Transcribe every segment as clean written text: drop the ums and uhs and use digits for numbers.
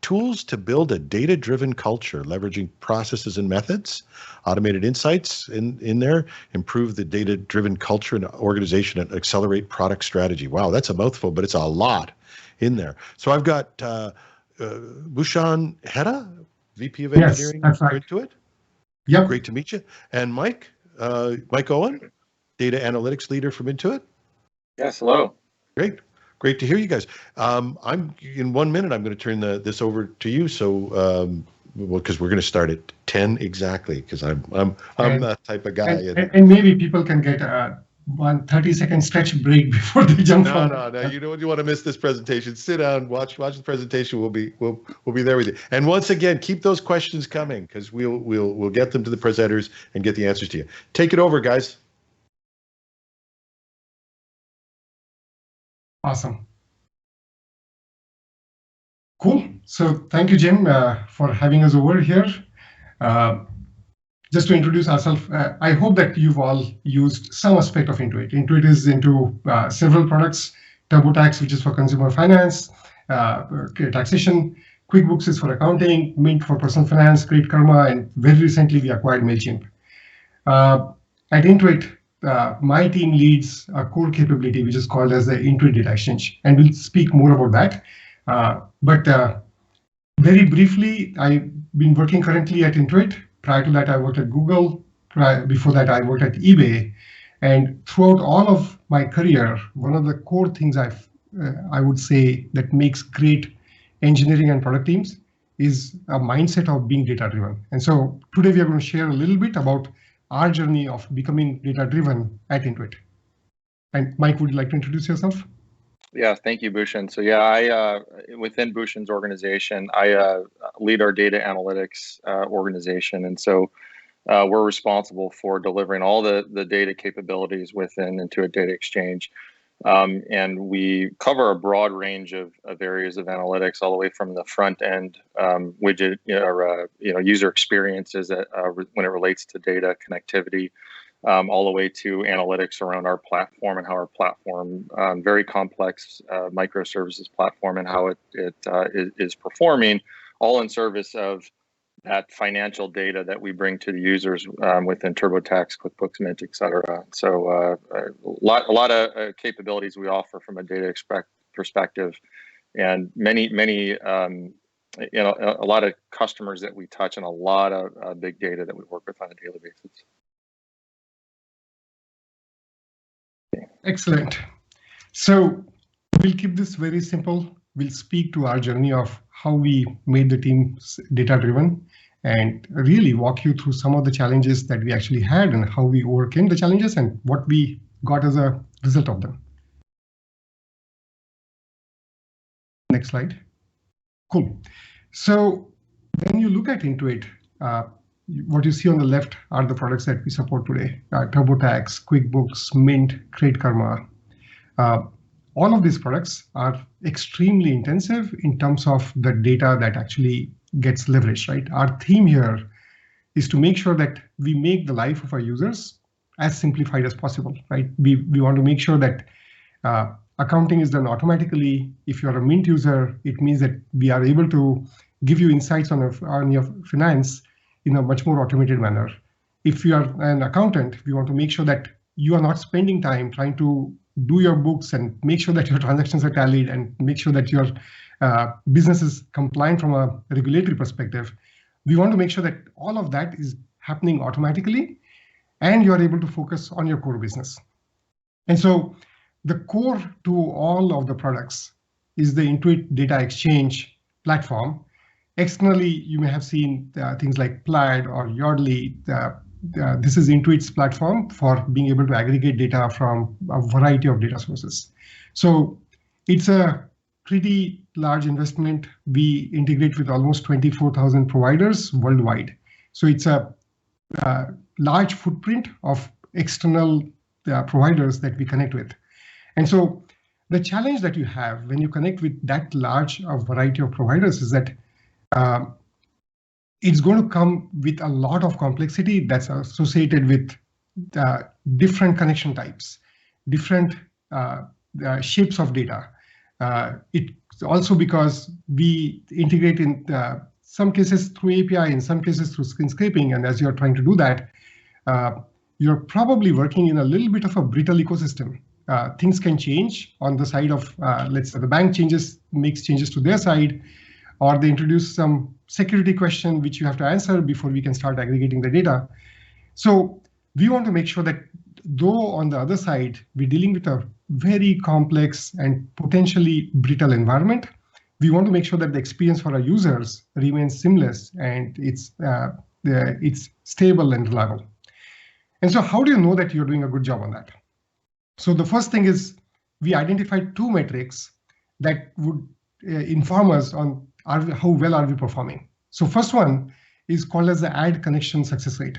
tools to build a data-driven culture, leveraging processes and methods, automated insights in there, improve the data-driven culture and organization, and accelerate product strategy. Wow, that's a mouthful, but it's a lot in there. So I've got Bhushan Heda, VP of Engineering for Intuit. Yep. Great to meet you. And Mike Owen, Data Analytics Leader from Intuit. Yes, hello. Great to hear you guys. I'm in 1 minute. I'm going to turn this over to you. So, because we're going to start at 10 exactly, because I'm that type of guy. And maybe people can get one 30-second stretch break before they jump on. No. You don't want to miss this presentation. Sit down, watch the presentation. We'll be there with you. And once again, keep those questions coming, because we'll get them to the presenters and get the answers to you. Take it over, guys. Awesome. Cool. So thank you, Jim, for having us over here. Just to introduce ourselves, I hope that you've all used some aspect of Intuit. Intuit is into several products. TurboTax, which is for consumer finance, taxation. QuickBooks is for accounting. Mint for personal finance. Credit Karma, and very recently we acquired MailChimp. At Intuit, my team leads a core capability which is called as the Intuit Data Exchange, and we'll speak more about that. But very briefly, I've been working currently at Intuit. Prior to that, I worked at Google. Before that, I worked at eBay. And throughout all of my career, one of the core things I would say that makes great engineering and product teams is a mindset of being data-driven. And so today we are going to share a little bit about our journey of becoming data-driven at Intuit. And Mike, would you like to introduce yourself? Yeah, thank you, Bhushan. So yeah, I within Bhushan's organization, I lead our data analytics organization, and so we're responsible for delivering all the data capabilities within Intuit Data Exchange, and we cover a broad range of areas of analytics, all the way from the front end widget or user experiences when it relates to data connectivity. All the way to analytics around our platform and how our platform, very complex microservices platform, and how it is performing, all in service of that financial data that we bring to the users within TurboTax, QuickBooks, Mint, et cetera. So a lot of capabilities we offer from a data perspective, and many a lot of customers that we touch, and a lot of big data that we work with on a daily basis. Excellent. So we'll keep this very simple. We'll speak to our journey of how we made the team data-driven, and really walk you through some of the challenges that we actually had and how we overcame the challenges and what we got as a result of them. Next slide. Cool. So when you look at Intuit, what you see on the left are the products that we support today: TurboTax, QuickBooks, Mint, Credit Karma. All of these products are extremely intensive in terms of the data that actually gets leveraged, right? Our theme here is to make sure that we make the life of our users as simplified as possible, right? We want to make sure that accounting is done automatically. If you're a Mint user, it means that we are able to give you insights on your finance in a much more automated manner. If you are an accountant, we want to make sure that you are not spending time trying to do your books and make sure that your transactions are tallied and make sure that your business is compliant from a regulatory perspective. We want to make sure that all of that is happening automatically and you're able to focus on your core business. And so the core to all of the products is the Intuit Data Exchange platform. Externally, you may have seen things like Plaid or Yodlee. This is Intuit's platform for being able to aggregate data from a variety of data sources. So it's a pretty large investment. We integrate with almost 24,000 providers worldwide. So it's a large footprint of external providers that we connect with. And so the challenge that you have when you connect with that large variety of providers is that it's going to come with a lot of complexity that's associated with different connection types, different shapes of data. It also because we integrate in some cases through API, in some cases through screen scraping. And as you're trying to do that, you're probably working in a little bit of a brittle ecosystem. Things can change on the side of, let's say the bank makes changes to their side, or they introduce some security question which you have to answer before we can start aggregating the data. So we want to make sure that though on the other side, we're dealing with a very complex and potentially brittle environment, we want to make sure that the experience for our users remains seamless and it's stable and reliable. And so how do you know that you're doing a good job on that? So the first thing is we identified 2 metrics that would inform us on how well are we performing. So first one is called as the add connection success rate.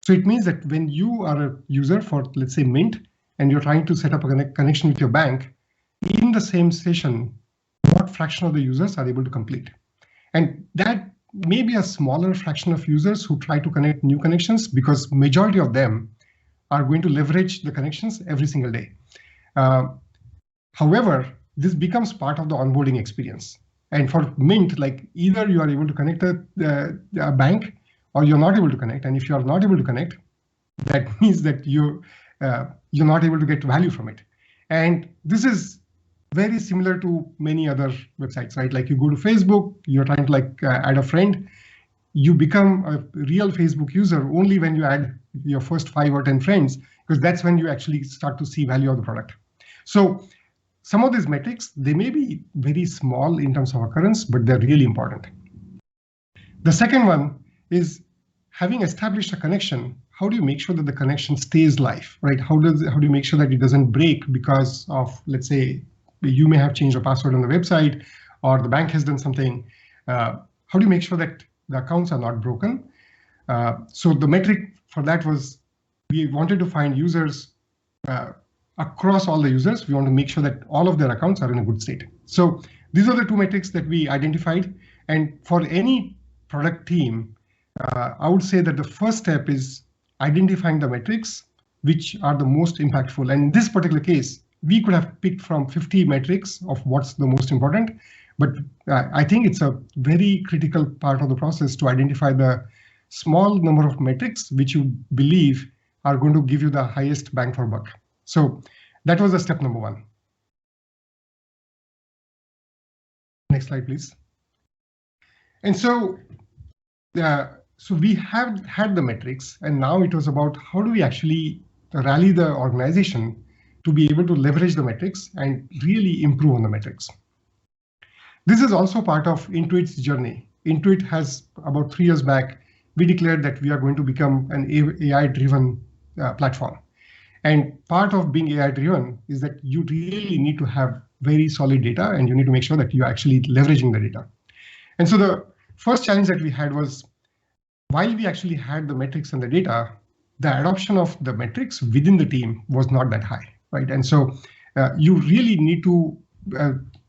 So it means that when you are a user for, let's say, Mint, and you're trying to set up a connection with your bank, in the same session, what fraction of the users are able to complete? And that may be a smaller fraction of users who try to connect new connections, because majority of them are going to leverage the connections every single day. However, this becomes part of the onboarding experience. And for Mint, like either you are able to connect a bank or you're not able to connect. And if you are not able to connect, that means that you're not able to get value from it. And this is very similar to many other websites, right? Like you go to Facebook, you're trying to add a friend. You become a real Facebook user only when you add your first 5 or 10 friends, because that's when you actually start to see value of the product. So some of these metrics, they may be very small in terms of occurrence, but they're really important. The second one is having established a connection. How do you make sure that the connection stays live, right? How do you make sure that it doesn't break because of, let's say, you may have changed a password on the website or the bank has done something. How do you make sure that the accounts are not broken? So the metric for that was we wanted to find users across all the users. We want to make sure that all of their accounts are in a good state. So these are the 2 metrics that we identified. And for any product team, I would say that the first step is identifying the metrics which are the most impactful. And in this particular case, we could have picked from 50 metrics of what's the most important. But I think it's a very critical part of the process to identify the small number of metrics which you believe are going to give you the highest bang for buck. So that was the step number 1. Next slide, please. And so we have had the metrics, and now it was about how do we actually rally the organization to be able to leverage the metrics and really improve on the metrics. This is also part of Intuit's journey. Intuit has, about 3 years back, we declared that we are going to become an AI-driven platform. And part of being AI-driven is that you really need to have very solid data, and you need to make sure that you're actually leveraging the data. And so the first challenge that we had was, while we actually had the metrics and the data, the adoption of the metrics within the team was not that high, right? And so you really need to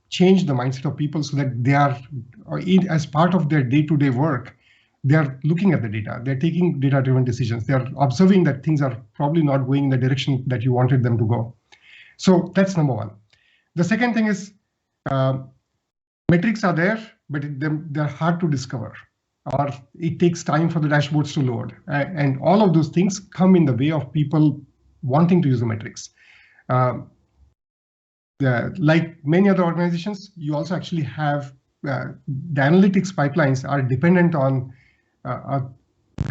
change the mindset of people so that they are, as part of their day-to-day work, they're looking at the data, they're taking data-driven decisions, they're observing that things are probably not going in the direction that you wanted them to go. So that's number 1. The second thing is metrics are there, but they're hard to discover, or it takes time for the dashboards to load. And all of those things come in the way of people wanting to use the metrics. Like many other organizations, you also actually have the analytics pipelines are dependent on a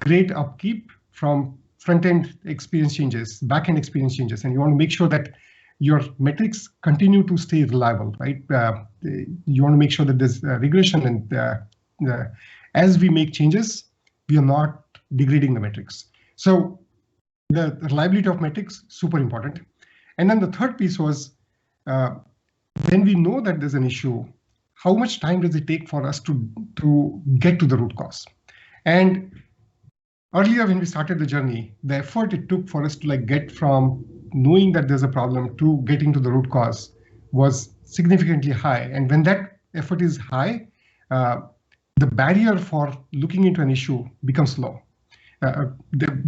great upkeep from front-end experience changes, back-end experience changes, and you want to make sure that your metrics continue to stay reliable, right? You want to make sure that there's regression, and as we make changes, we are not degrading the metrics. So the reliability of metrics, super important. And then the third piece was, when we know that there's an issue, how much time does it take for us to get to the root cause? And earlier when we started the journey, the effort it took for us to get from knowing that there's a problem to getting to the root cause was significantly high. And when that effort is high, the barrier for looking into an issue becomes low,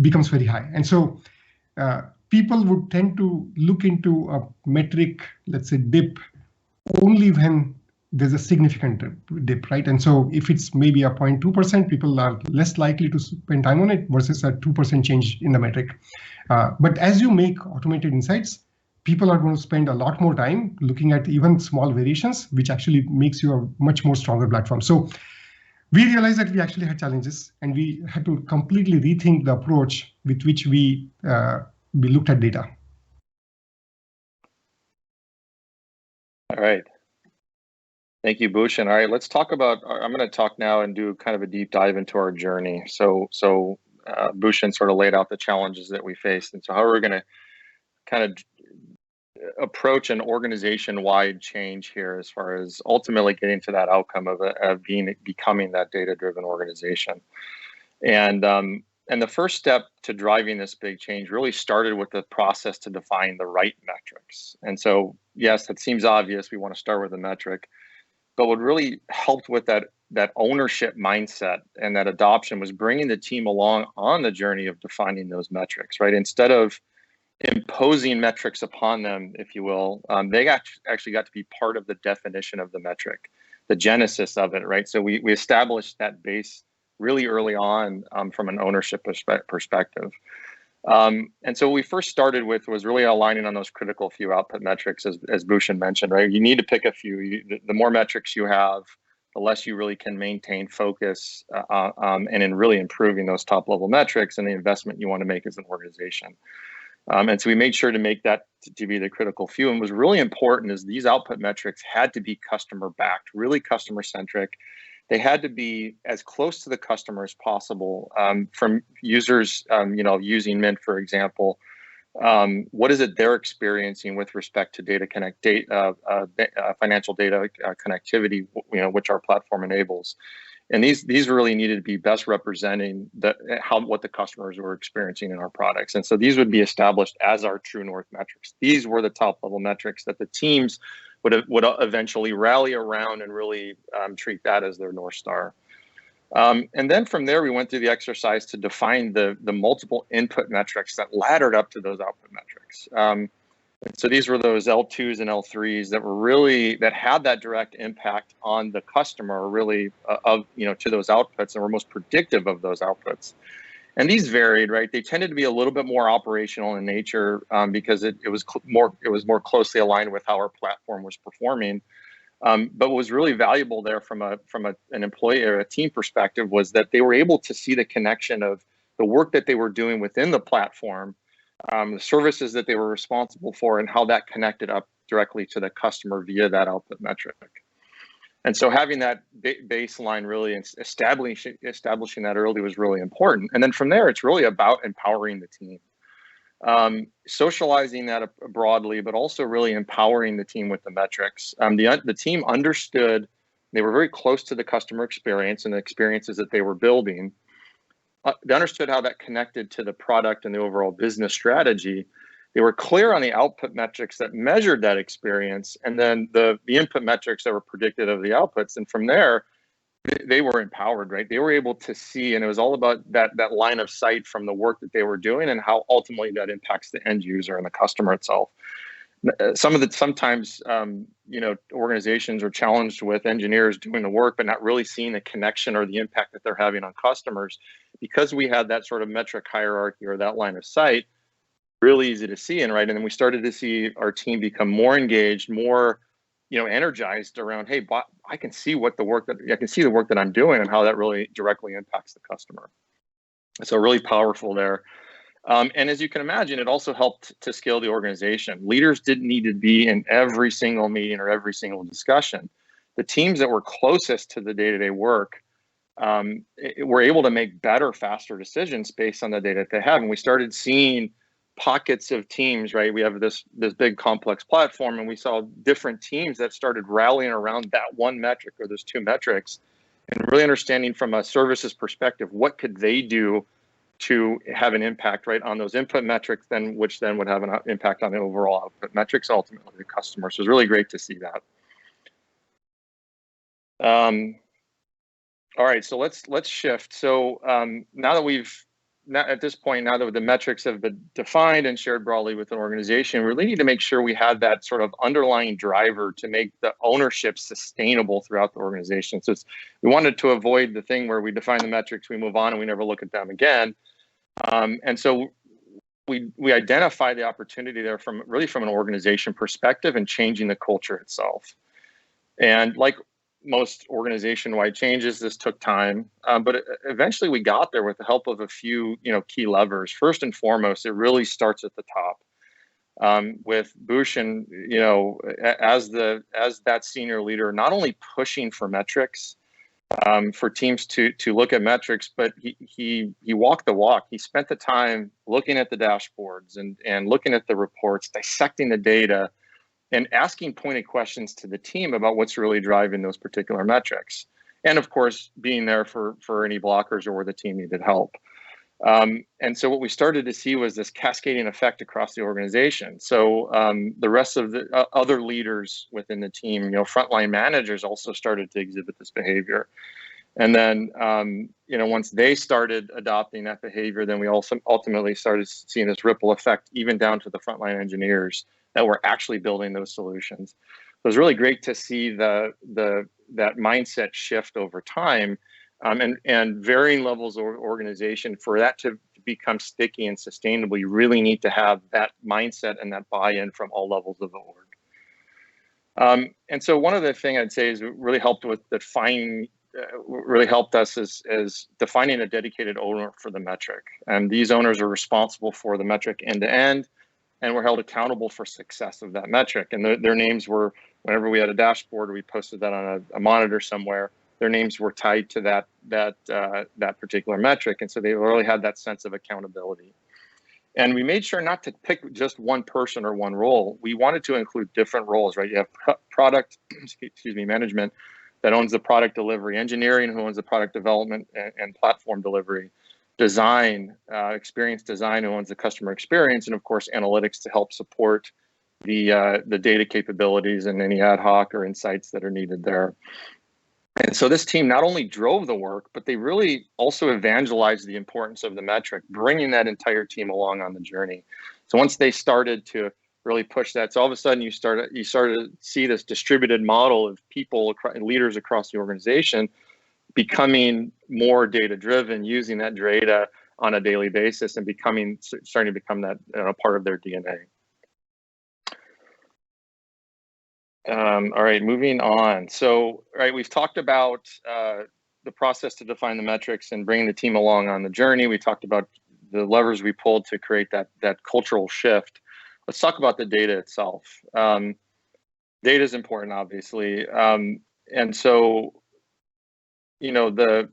becomes very high. And so people would tend to look into a metric, let's say dip, only when there's a significant dip, right? And so if it's maybe a 0.2%, people are less likely to spend time on it versus a 2% change in the metric. But as you make automated insights, people are going to spend a lot more time looking at even small variations, which actually makes you a much more stronger platform. So we realized that we actually had challenges, and we had to completely rethink the approach with which we looked at data. All right. Thank you, Bhushan. All right, let's talk about, I'm going to talk now and do kind of a deep dive into our journey. So Bhushan sort of laid out the challenges that we faced. And so how are we going to kind of approach an organization-wide change here as far as ultimately getting to that outcome of becoming that data-driven organization. And the first step to driving this big change really started with the process to define the right metrics. And so, yes, it seems obvious. We want to start with a metric, but what really helped with that ownership mindset and that adoption was bringing the team along on the journey of defining those metrics, right? Instead of imposing metrics upon them, if you will, they actually got to be part of the definition of the metric, the genesis of it, right? So we established that base really early on from an ownership perspective. And so what we first started with was really aligning on those critical few output metrics, as Bhushan mentioned, right? You need to pick a few. The more metrics you have, the less you really can maintain focus and in really improving those top level metrics and the investment you want to make as an organization. And so we made sure to make that to be the critical few. And was really important is these output metrics had to be customer backed, really customer centric. They had to be as close to the customer as possible. From users, using Mint, for example, what is it they're experiencing with respect to financial data connectivity, which our platform enables. And these really needed to be best representing what the customers were experiencing in our products. And so these would be established as our true north metrics. These were the top level metrics that the teams would eventually rally around and really treat that as their North Star. And then from there, we went through the exercise to define the multiple input metrics that laddered up to those output metrics. And so these were those L2s and L3s that had that direct impact on the customer, really to those outputs, and were most predictive of those outputs. And these varied, right? They tended to be a little bit more operational in nature because it was more closely aligned with how our platform was performing. But what was really valuable there from an employee or a team perspective was that they were able to see the connection of the work that they were doing within the platform, the services that they were responsible for, and how that connected up directly to the customer via that output metric. And so having that baseline really and establishing that early was really important. And then from there, it's really about empowering the team, socializing that broadly, but also really empowering the team with the metrics. The team understood, they were very close to the customer experience and the experiences that they were building. They understood how that connected to the product and the overall business strategy. They were clear on the output metrics that measured that experience, and then the input metrics that were predictive of the outputs. And from there, they were empowered, right? They were able to see, and it was all about that line of sight from the work that they were doing and how ultimately that impacts the end user and the customer itself. Sometimes organizations are challenged with engineers doing the work, but not really seeing the connection or the impact that they're having on customers. Because we had that sort of metric hierarchy or that line of sight, really easy to see. And then we started to see our team become more engaged, more energized around, hey, I can see the work that I'm doing and how that really directly impacts the customer. So really powerful there. And as you can imagine, it also helped to scale the organization. Leaders didn't need to be in every single meeting or every single discussion. The teams that were closest to the day-to-day work were able to make better, faster decisions based on the data that they have. And we started seeing pockets of teams, right? We have this big complex platform, and we saw different teams that started rallying around that one metric or those two metrics, and really understanding from a services perspective, what could they do to have an impact, right, on those input metrics, which then would have an impact on the overall output metrics, ultimately the customer. So it's really great to see that. All right, so let's shift. So now that we've at this point, now that the metrics have been defined and shared broadly with an organization, we really need to make sure we had that sort of underlying driver to make the ownership sustainable throughout the organization. So we wanted to avoid the thing where we define the metrics, we move on, and we never look at them again. And so we identify the opportunity there from an organization perspective and changing the culture itself. And like most organization-wide changes, this took time, but eventually we got there with the help of a few, key levers. First and foremost, it really starts at the top with Bhushan, as that senior leader, not only pushing for metrics, for teams to look at metrics, but he walked the walk. He spent the time looking at the dashboards and looking at the reports, dissecting the data, and asking pointed questions to the team about what's really driving those particular metrics. And of course, being there for any blockers or where the team needed help. And so what we started to see was this cascading effect across the organization. So the rest of the other leaders within the team, frontline managers also started to exhibit this behavior. And then, once they started adopting that behavior, then we also ultimately started seeing this ripple effect, even down to the frontline engineers that were actually building those solutions. So it was really great to see that mindset shift over time, and varying levels of organization. For that to become sticky and sustainable, you really need to have that mindset and that buy-in from all levels of the org. And so one of the things I'd say is it really helped with us is defining a dedicated owner for the metric. And these owners are responsible for the metric end to end, and were held accountable for success of that metric. And their names were, whenever we had a dashboard or we posted that on a monitor somewhere, their names were tied to that particular metric. And so they really had that sense of accountability. And we made sure not to pick just one person or one role. We wanted to include different roles, right? You have product, management that owns the product delivery, engineering who owns the product development and platform delivery, design, experience design who owns the customer experience, and of course analytics to help support the data capabilities and any ad hoc or insights that are needed there. And so this team not only drove the work, but they really also evangelized the importance of the metric, bringing that entire team along on the journey. So once they started to really push that, so all of a sudden you started to see this distributed model of people and leaders across the organization becoming more data driven, using that data on a daily basis, and starting to become that part of their DNA. All right, moving on. So, we've talked about the process to define the metrics and bringing the team along on the journey. We talked about the levers we pulled to create that cultural shift. Let's talk about the data itself. Data is important, obviously, and so the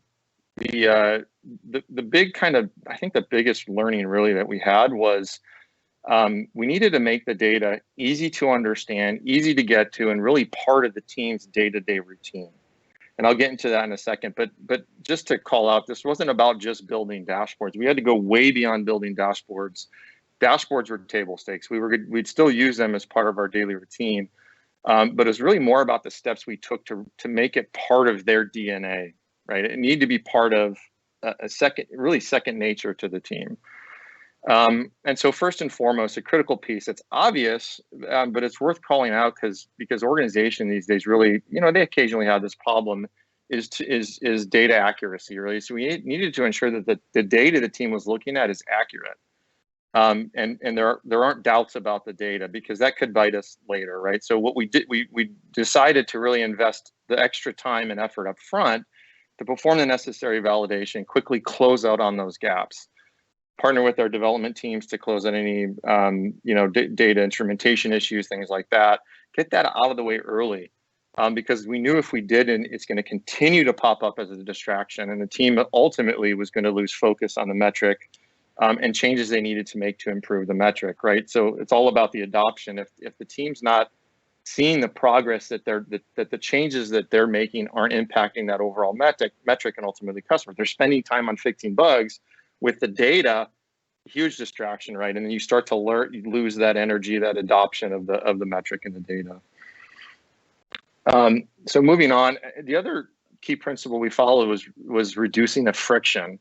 big kind of, I think the biggest learning really that we had was we needed to make the data easy to understand, easy to get to, and really part of the team's day-to-day routine. And I'll get into that in a second, but just to call out, this wasn't about just building dashboards. We had to go way beyond building dashboards. Dashboards were table stakes. We'd still use them as part of our daily routine, but it was really more about the steps we took to make it part of their DNA, right? It needed to be part of a second nature to the team. And so first and foremost, a critical piece, it's obvious, but it's worth calling out because organizations these days really, they occasionally have this problem is data accuracy, really. So we needed to ensure that the data the team was looking at is accurate. And there aren't doubts about the data, because that could bite us later, right? So what we did, we decided to really invest the extra time and effort up front to perform the necessary validation, quickly close out on those gaps, partner with our development teams to close out any data instrumentation issues, things like that, get that out of the way early, because we knew if we didn't, it's going to continue to pop up as a distraction, and the team ultimately was going to lose focus on the metric and changes they needed to make to improve the metric, right? So it's all about the adoption. If the team's not seeing the progress that the changes that they're making aren't impacting that overall metric and ultimately customer, they're spending time on fixing bugs with the data, huge distraction, right? And then you start to you lose that energy, that adoption of the metric and the data. So moving on, the other key principle we followed was reducing the friction.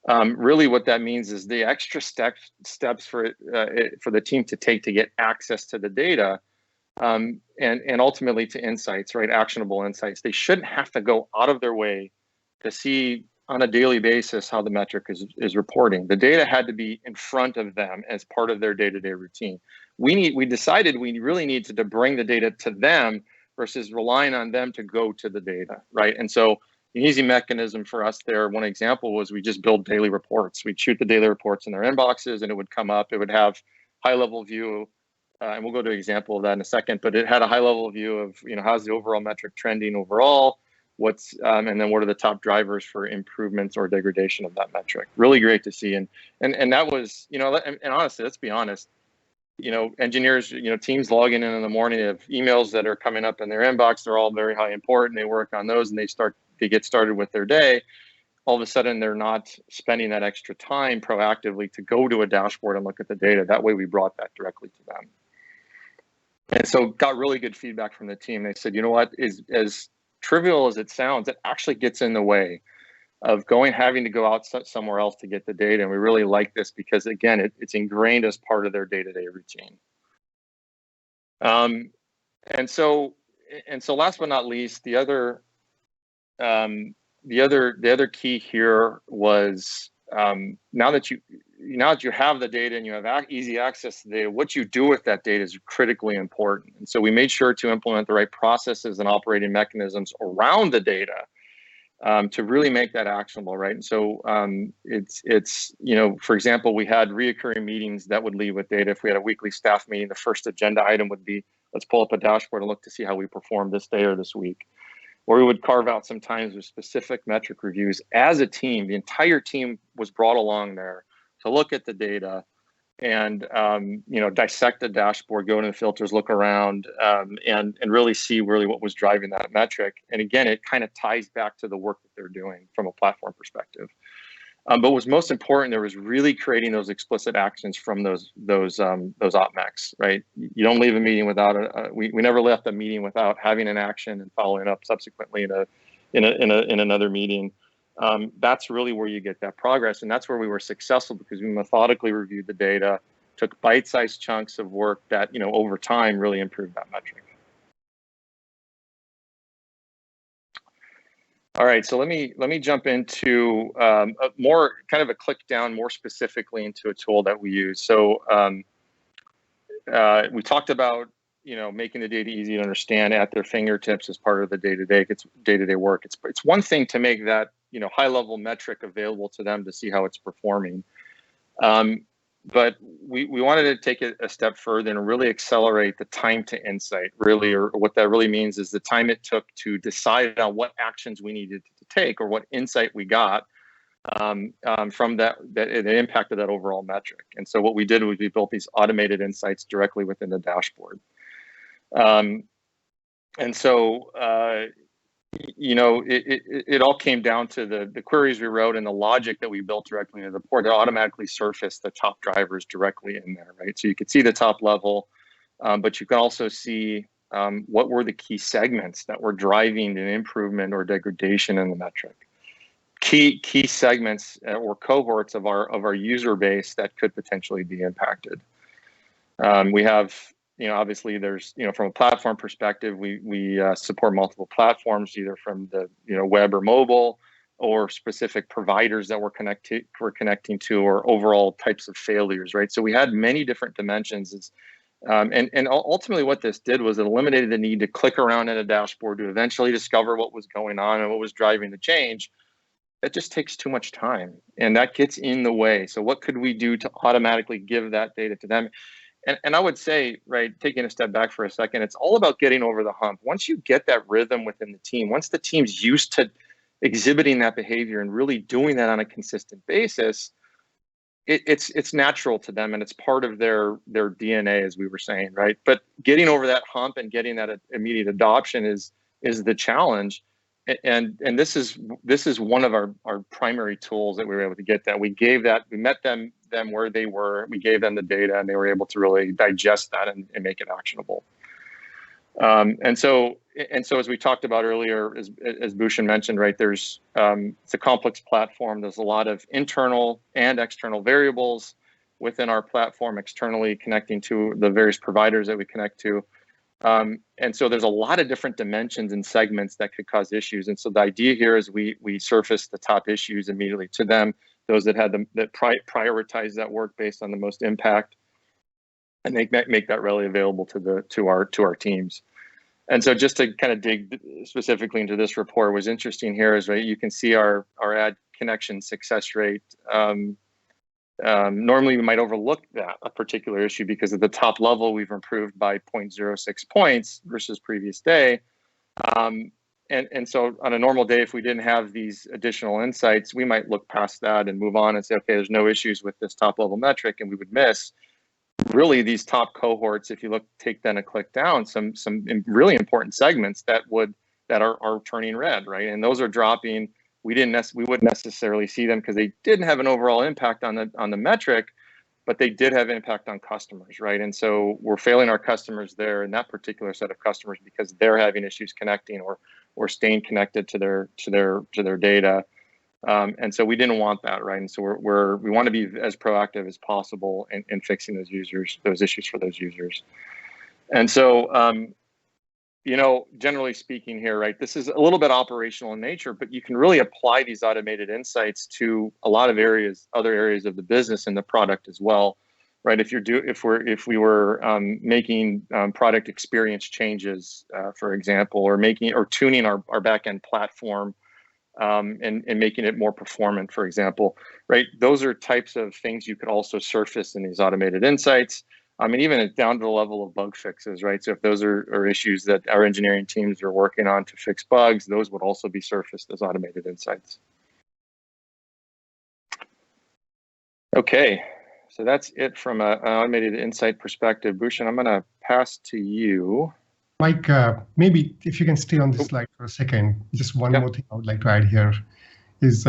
Really what that means is the extra steps for the team to take to get access to the data, and ultimately to insights, right? Actionable insights. They shouldn't have to go out of their way to see on a daily basis how the metric is reporting. The data had to be in front of them as part of their day-to-day routine. We decided we really needed to bring the data to them versus relying on them to go to the data, right? And so an easy mechanism for us there, one example was we just build daily reports. We'd shoot the daily reports in their inboxes and it would come up. It would have high-level view, and we'll go to an example of that in a second, but it had a high-level view of, how's the overall metric trending overall, and then what are the top drivers for improvements or degradation of that metric. Really great to see. And that was, and honestly, let's be honest, engineers, teams logging in the morning, they have emails that are coming up in their inbox. They're all very high important. They work on those and they get started with their day. All of a sudden, they're not spending that extra time proactively to go to a dashboard and look at the data. That way we brought that directly to them. And so got really good feedback from the team. They said, you know what, as trivial as it sounds, it actually gets in the way of having to go out somewhere else to get the data. And we really like this because, again, it's ingrained as part of their day-to-day routine. And so last but not least, the other key here was, now that you have the data and you have easy access to the data, what you do with that data is critically important. And so we made sure to implement the right processes and operating mechanisms around the data to really make that actionable, right? And so it's for example, we had reoccurring meetings that would lead with data. If we had a weekly staff meeting, the first agenda item would be, let's pull up a dashboard and look to see how we performed this day or this week. Or we would carve out some times with specific metric reviews as a team. The entire team was brought along there to look at the data and dissect the dashboard, go into the filters, look around, and really see what was driving that metric. And again, it kind of ties back to the work that they're doing from a platform perspective. But what was most important there was really creating those explicit actions from those OpMechs, right? You don't leave a meeting without we never left a meeting without having an action and following up subsequently in another meeting. That's really where you get that progress, and that's where we were successful because we methodically reviewed the data, took bite-sized chunks of work that over time really improved that metric. All right, so let me jump into a click down more specifically into a tool that we use. So we talked about making the data easy to understand at their fingertips as part of the day-to-day work. It's one thing to make that high-level metric available to them to see how it's performing, but we wanted to take it a step further and really accelerate the time to insight, really, or what that really means is the time it took to decide on what actions we needed to take or what insight we got from that it impacted that overall metric. And so what we did was we built these automated insights directly within the dashboard. And so it all came down to the queries we wrote and the logic that we built directly into the report that automatically surfaced the top drivers directly in there, right? So you could see the top level, but you can also see what were the key segments that were driving an improvement or degradation in the metric. Key segments or cohorts of our user base that could potentially be impacted. We have obviously there's, from a platform perspective, we support multiple platforms, either from the, web or mobile, or specific providers that we're connecting to, or overall types of failures, right? So we had many different dimensions. And ultimately what this did was it eliminated the need to click around in a dashboard to eventually discover what was going on and what was driving the change. That just takes too much time and that gets in the way. So what could we do to automatically give that data to them? And I would say, right, taking a step back for a second, it's all about getting over the hump. Once you get that rhythm within the team, once the team's used to exhibiting that behavior and really doing that on a consistent basis, it's natural to them and it's part of their DNA, as we were saying, right? But getting over that hump and getting that immediate adoption is the challenge. And this is one of our primary tools that we were able to get that. We met them where they were, we gave them the data and they were able to really digest that and make it actionable. And so as we talked about earlier, as Bhushan mentioned, right, there's it's a complex platform. There's a lot of internal and external variables within our platform, externally connecting to the various providers that we connect to. And so there's a lot of different dimensions and segments that could cause issues. And so the idea here is we surface the top issues immediately to them, those that had that prioritize that work based on the most impact, and make that readily available to our teams. And so just to kind of dig specifically into this report, was interesting here is, right, you can see our ad connection success rate. Normally we might overlook a particular issue because at the top level we've improved by 0.06 points versus previous day. And so on a normal day, if we didn't have these additional insights, we might look past that and move on and say, okay, there's no issues with this top level metric, and we would miss really these top cohorts. If you take then a click down, some really important segments that are turning red, right? And those are dropping. We wouldn't necessarily see them because they didn't have an overall impact on the metric, but they did have impact on customers, right? And so we're failing our customers there in that particular set of customers because they're having issues connecting or staying connected to their data. And so we didn't want that, right? And so we want to be as proactive as possible in fixing those issues for those users. And so, generally speaking here, right, this is a little bit operational in nature, but you can really apply these automated insights to a lot of other areas of the business and the product as well, right? If we were making product experience changes, for example, or tuning our backend platform, and making it more performant, for example, right? Those are types of things you could also surface in these automated insights. And even down to the level of bug fixes, right? So if those are issues that our engineering teams are working on to fix bugs, those would also be surfaced as automated insights. Okay, so that's it from an automated insight perspective. Bhushan, I'm gonna pass to you. Mike, maybe if you can stay on this slide for a second, just one more thing I would like to add here is,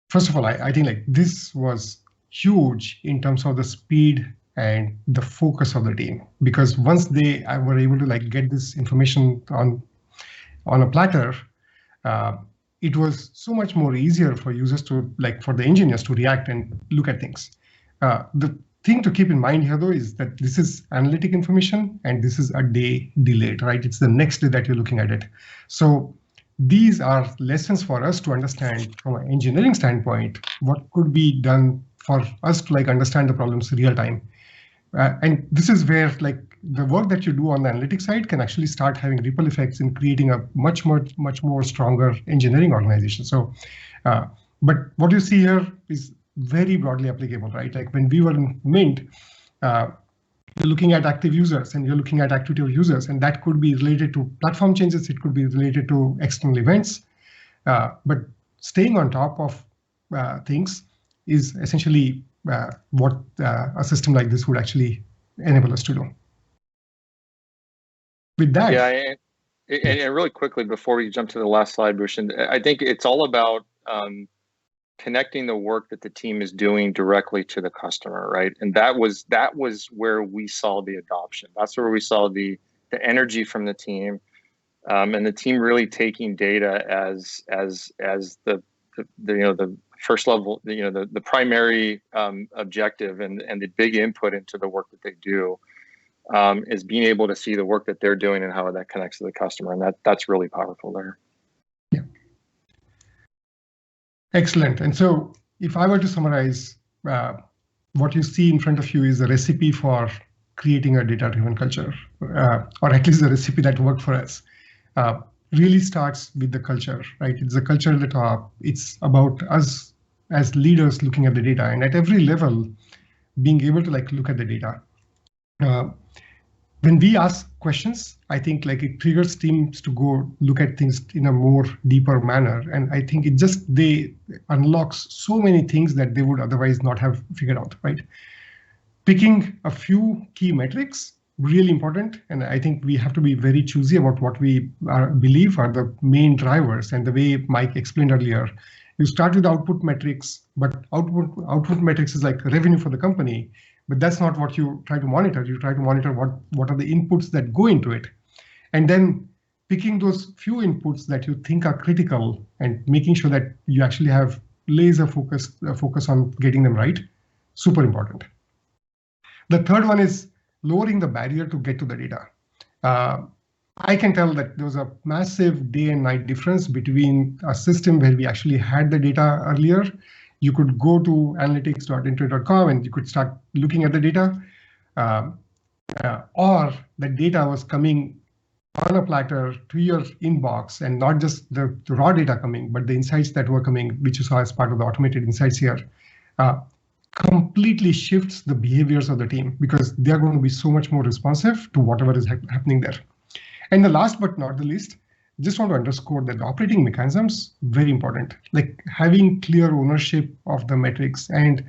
first of all, I think this was huge in terms of the speed and the focus of the team, because once they were able to get this information on a platter, it was so much more easier for users to for the engineers to react and look at things. The thing to keep in mind here, though, is that this is analytic information and this is a day delayed, right? It's the next day that you're looking at it. So these are lessons for us to understand from an engineering standpoint, what could be done for us to understand the problems real time. And this is where the work that you do on the analytics side can actually start having ripple effects in creating a much more stronger engineering organization. So, but what you see here is very broadly applicable, right? When we were in Mint, you're looking at active users and you're looking at activity of users, and that could be related to platform changes. It could be related to external events. But staying on top of things is essentially what a system like this would actually enable us to do. With that, and really quickly before we jump to the last slide, Bhushan, I think it's all about connecting the work that the team is doing directly to the customer, right? And that was where we saw the adoption. That's where we saw the energy from the team, and the team really taking data as the first level, the primary objective and the big input into the work that they do, is being able to see the work that they're doing and how that connects to the customer, and that's really powerful there. Yeah. Excellent. And so if I were to summarize, what you see in front of you is a recipe for creating a data-driven culture, or at least a recipe that worked for us. Really starts with the culture, right? It's the culture at the top. It's about us as leaders looking at the data, and at every level, being able to look at the data. When we ask questions, I think it triggers teams to go look at things in a more deeper manner. And I think they unlocks so many things that they would otherwise not have figured out, right? Picking a few key metrics, really important. And I think we have to be very choosy about what we believe are the main drivers. And the way Mike explained earlier, you start with output metrics, but output metrics is revenue for the company. But that's not what you try to monitor. You try to monitor what are the inputs that go into it. And then picking those few inputs that you think are critical and making sure that you actually have laser focus on getting them right, super important. The third one is lowering the barrier to get to the data. I can tell that there was a massive day and night difference between a system where we actually had the data earlier. You could go to analytics.intuit.com and you could start looking at the data, or the data was coming on a platter to your inbox, and not just the raw data coming, but the insights that were coming, which you saw as part of the automated insights here, completely shifts the behaviors of the team because they're going to be so much more responsive to whatever is happening there. And the last but not the least, just want to underscore that the operating mechanisms, very important, like having clear ownership of the metrics. And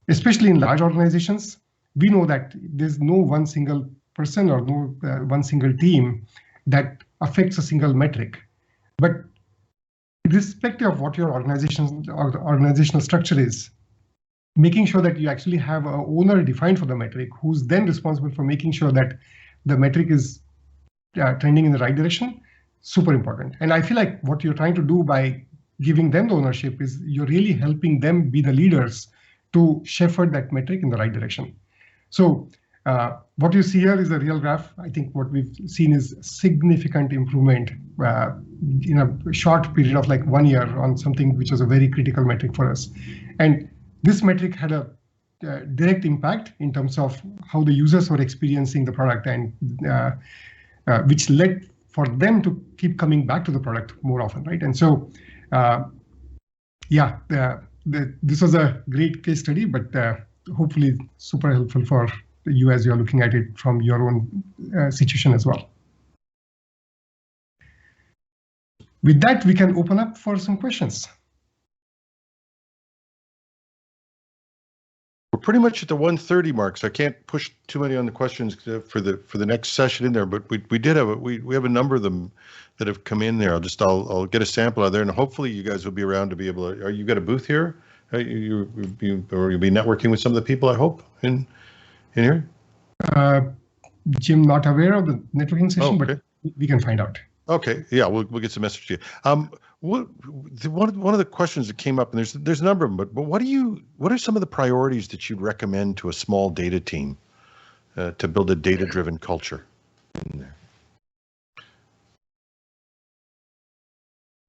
especially in large organizations, we know that there's no one single person or no one single team that affects a single metric. But irrespective of what your organization or the organizational structure is, making sure that you actually have an owner defined for the metric who's then responsible for making sure that the metric is trending in the right direction, super important. And I feel like what you're trying to do by giving them the ownership is you're really helping them be the leaders to shepherd that metric in the right direction. So what you see here is a real graph. I think what we've seen is significant improvement in a short period of like 1 year on something which was a very critical metric for us. And this metric had a direct impact in terms of how the users were experiencing the product, and which led for them to keep coming back to the product more often, right? And so, yeah, this was a great case study, but hopefully super helpful for you as you're looking at it from your own situation as well. With that, we can open up for some questions. We're pretty much at the 1:30 mark, so I can't push too many on the questions for the next session in there. But we did have we have a number of them that have come in there. I'll get a sample out there, and hopefully you guys will be around to be able to. You got a booth here? Or you'll be networking with some of the people, I hope, in here. Jim, not aware of the networking session, but we can find out. Okay, yeah, we'll get some message to you. One of the questions that came up, and there's a number of them, but what are some of the priorities that you'd recommend to a small data team to build a data-driven culture in there?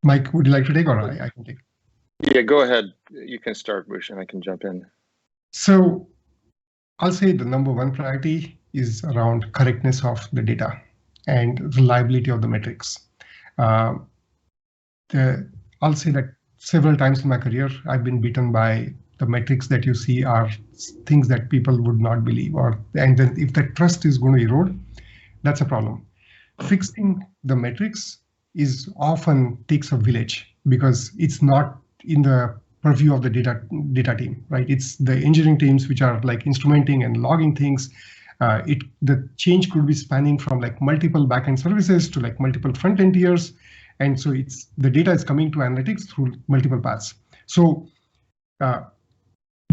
Mike, would you like to take, or I can take? Yeah, go ahead. You can start, Bhushan. I can jump in. So I'll say the number one priority is around correctness of the data and reliability of the metrics. I'll say that several times in my career, I've been beaten by the metrics that you see are things that people would not believe, and then if that trust is going to erode, that's a problem. Fixing the metrics is often takes a village because it's not in the purview of the data team, right? It's the engineering teams which are like instrumenting and logging things. The change could be spanning from like multiple backend services to like multiple front-end tiers. And so the data is coming to analytics through multiple paths. So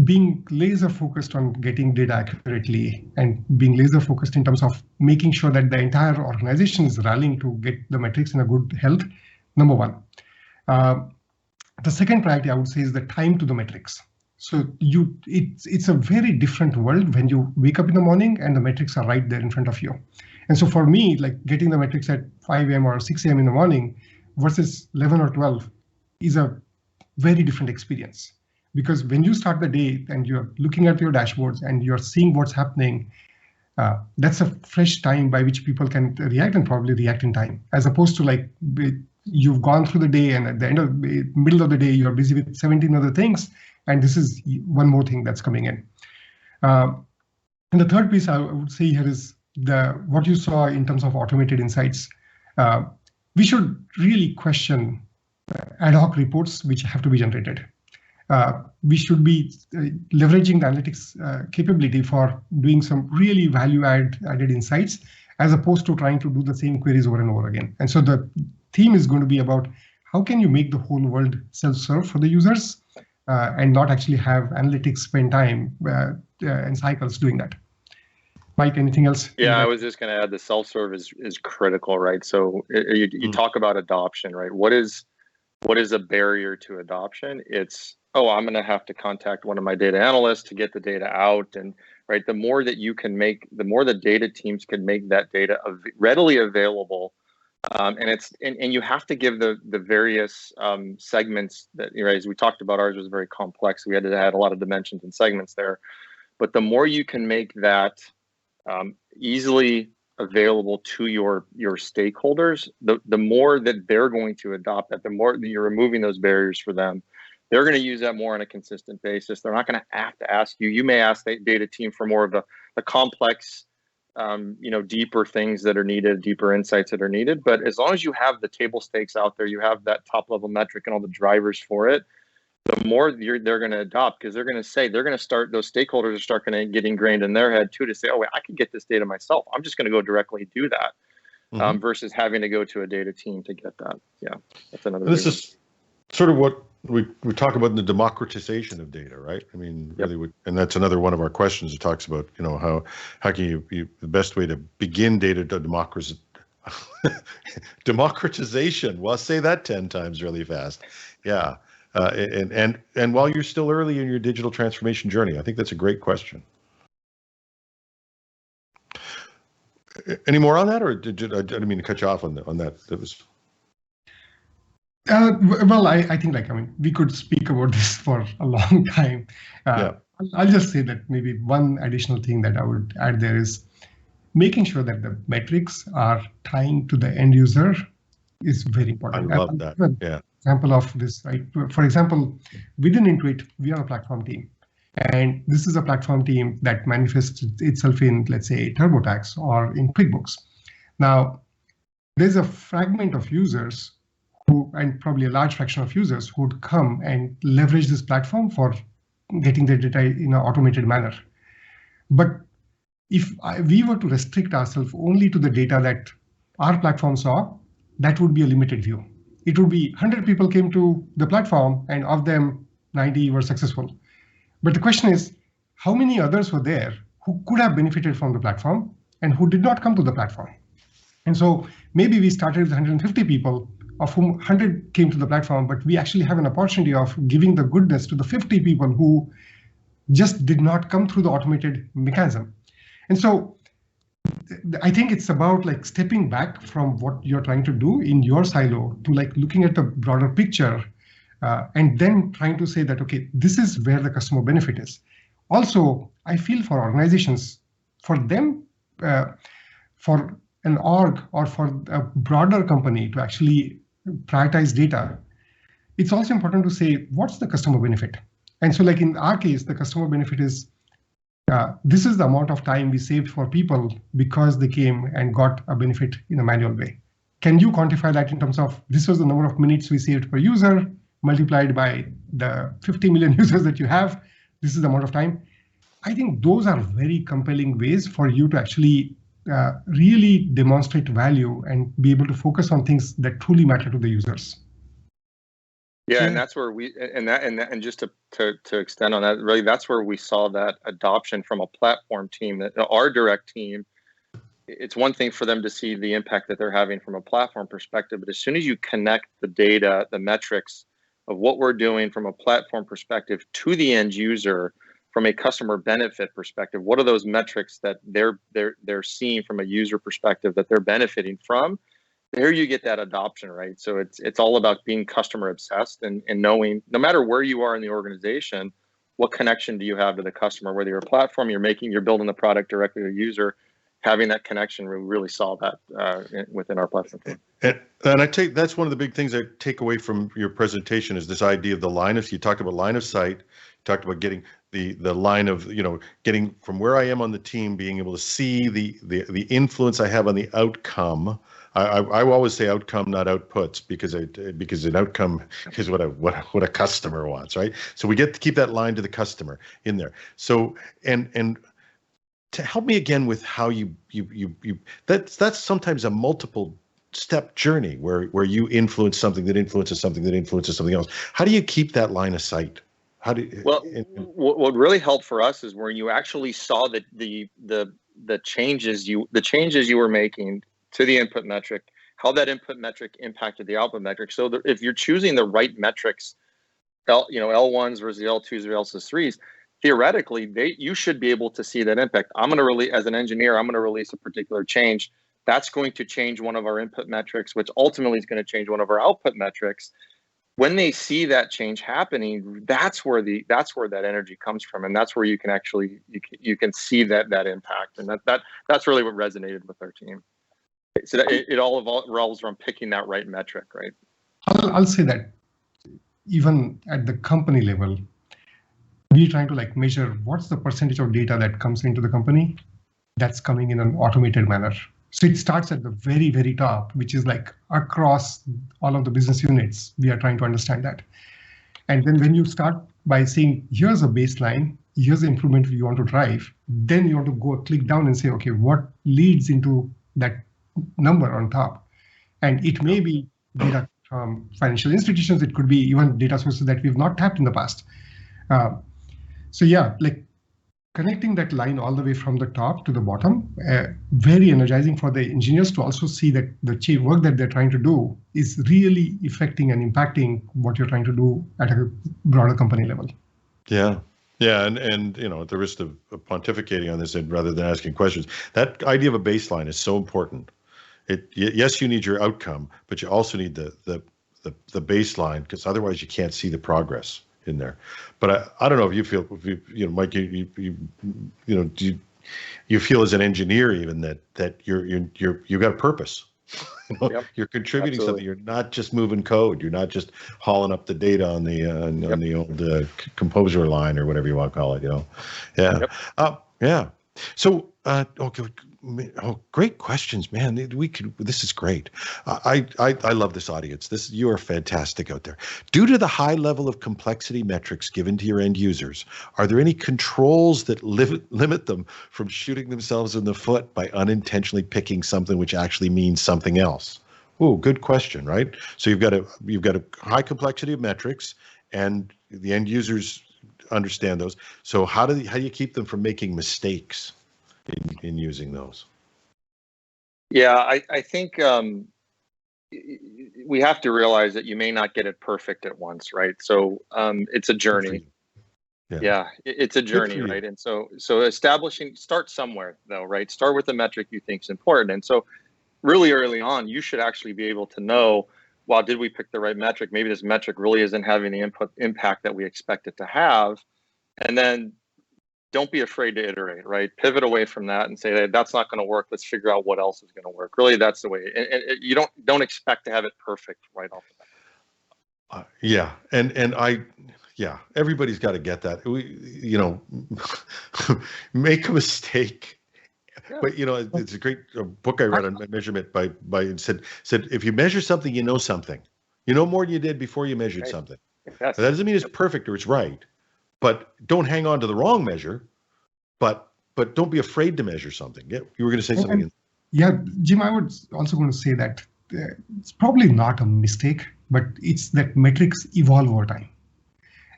being laser focused on getting data accurately and being laser focused in terms of making sure that the entire organization is rallying to get the metrics in a good health, number one. The second priority I would say is the time to the metrics. So it's a very different world when you wake up in the morning and the metrics are right there in front of you. And so for me, like getting the metrics at 5 a.m. or 6 a.m. in the morning versus 11 or 12 is a very different experience. Because when you start the day and you're looking at your dashboards and you're seeing what's happening, that's a fresh time by which people can react and probably react in time, as opposed to like you've gone through the day and at the end of the middle of the day, you're busy with 17 other things. And this is one more thing that's coming in. And the third piece I would say here is what you saw in terms of automated insights. We should really question ad hoc reports which have to be generated. We should be leveraging the analytics capability for doing some really value-added insights, as opposed to trying to do the same queries over and over again. And so the theme is going to be about how can you make the whole world self-serve for the users and not actually have analytics spend time and cycles doing that. Mike, anything else? Yeah, I was just going to add the self-serve is critical, right? So you talk about adoption, right? What is a barrier to adoption? It's, oh, I'm going to have to contact one of my data analysts to get the data out. And right, the more that you can make, the more the data teams can make that data readily available. And you have to give the various segments that, you know, as we talked about, ours was very complex. We had to add a lot of dimensions and segments there. But the more you can make that easily available to your stakeholders, the more that they're going to adopt that, the more that you're removing those barriers for them. They're going to use that more on a consistent basis. They're not going to have to ask you. You may ask the data team for more of the complex, deeper things that are needed, deeper insights that are needed. But as long as you have the table stakes out there, you have that top level metric and all the drivers for it, the more they're going to adopt, because they're going to start, those stakeholders are start going to get ingrained in their head too, to say, oh, wait, I can get this data myself. I'm just going to go directly do that, versus having to go to a data team to get that. Yeah, that's another. This is sort of what we talk about in the democratization of data, right? I mean, really, and that's another one of our questions. It talks about, how can you the best way to begin data democratization. Well, say that 10 times really fast. Yeah. And while you're still early in your digital transformation journey, I think that's a great question. Any more on that, or I didn't mean to cut you off on that. That was. Well, I think we could speak about this for a long time. I'll just say that maybe one additional thing that I would add there is making sure that the metrics are tying to the end user is very important. I love that. Yeah. Example of this, right? For example, within Intuit, we are a platform team. And this is a platform team that manifests itself in, let's say, TurboTax or in QuickBooks. Now, there's a fragment of users and probably a large fraction of users who would come and leverage this platform for getting their data in an automated manner. But if we were to restrict ourselves only to the data that our platform saw, that would be a limited view. It would be 100 people came to the platform and of them 90 were successful. But the question is, how many others were there who could have benefited from the platform and who did not come to the platform? And so maybe we started with 150 people, of whom 100 came to the platform, but we actually have an opportunity of giving the goodness to the 50 people who just did not come through the automated mechanism. And so I think it's about stepping back from what you're trying to do in your silo to looking at the broader picture, and then trying to say that, okay, this is where the customer benefit is. Also, I feel for organizations, for them, for an org or for a broader company to actually prioritize data, it's also important to say, what's the customer benefit? And so in our case, the customer benefit is, this is the amount of time we saved for people because they came and got a benefit in a manual way. Can you quantify that in terms of, this was the number of minutes we saved per user multiplied by the 50 million users that you have, this is the amount of time. I think those are very compelling ways for you to actually really demonstrate value and be able to focus on things that truly matter to the users. Yeah, and that's where and just to extend on that, really, that's where we saw that adoption from a platform team, that our direct team. It's one thing for them to see the impact that they're having from a platform perspective, but as soon as you connect the data, the metrics of what we're doing from a platform perspective to the end user, from a customer benefit perspective, what are those metrics that they're seeing from a user perspective that they're benefiting from? There you get that adoption, right? So it's all about being customer obsessed and knowing, no matter where you are in the organization, what connection do you have to the customer? Whether you're a platform, you're building the product directly to the user, having that connection, we really saw that within our platform. And that's one of the big things I take away from your presentation is this idea of the line of. You talked about line of sight. You talked about getting the line of, getting from where I am on the team, being able to see the influence I have on the outcome. I always say outcome, not outputs, because an outcome is what a customer wants, right? So we get to keep that line to the customer in there. So and to help me again with how you that's sometimes a multiple step journey where you influence something that influences something that influences something else. How do you keep that line of sight? How do you, what really helped for us is when you actually saw the the changes you were making to the input metric, how that input metric impacted the output metric. So if you're choosing the right metrics, L1s versus L2s or L3s, theoretically, you should be able to see that impact. As an engineer, I'm going to release a particular change. That's going to change one of our input metrics, which ultimately is going to change one of our output metrics. When they see that change happening, that's where that energy comes from, and that's where you can actually you can see that impact, and that's really what resonated with our team. So it all revolves around picking that right metric, right? I'll say that even at the company level, we're trying to measure what's the percentage of data that comes into the company that's coming in an automated manner. So it starts at the very, very top, which is across all of the business units. We are trying to understand that. And then when you start by saying, here's a baseline, here's the improvement you want to drive, then you want to click down and say, okay, what leads into that number on top? And it may be data from financial institutions. It could be even data sources that we've not tapped in the past. So yeah, connecting that line all the way from the top to the bottom, very energizing for the engineers to also see that the work that they're trying to do is really affecting and impacting what you're trying to do at a broader company level. Yeah. Yeah, and at the risk of pontificating on this rather than asking questions, that idea of a baseline is so important. Yes, you need your outcome, but you also need the baseline, because otherwise you can't see the progress in there. But I don't know if you feel, Mike, do you feel as an engineer even that you've got a purpose. Yep. You're contributing Absolutely. something. You're not just moving code. You're not just hauling up the data on the old composer line or whatever you want to call it. Yeah. Yep. Yeah. So okay. Oh, great questions, man. This is great. I love this audience. You are fantastic out there. Due to the high level of complexity metrics given to your end users, are there any controls that limit them from shooting themselves in the foot by unintentionally picking something which actually means something else? Oh, good question, right? So you've got a high complexity of metrics, and the end users understand those. So how do you keep them from making mistakes in using those? Yeah, I think we have to realize that you may not get it perfect at once, right? So it's a journey. Yeah, it's a journey, right? And so start somewhere though, right? Start with the metric you think is important. And so really early on, you should actually be able to know, well, did we pick the right metric? Maybe this metric really isn't having the impact that we expect it to have. And then don't be afraid to iterate, right? Pivot away from that and say, hey, that's not going to work. Let's figure out what else is going to work. Really, that's the way. And you don't expect to have it perfect right off the bat. Yeah, everybody's got to get that. Make a mistake. Yeah. But it's a great book I read on measurement by said if you measure something, you know something. You know more than you did before you measured something. Yes. That doesn't mean it's perfect or it's right. But don't hang on to the wrong measure, but don't be afraid to measure something. Yeah, you were going to say something. Yeah, Jim, I was also going to say that it's probably not a mistake, but it's that metrics evolve over time.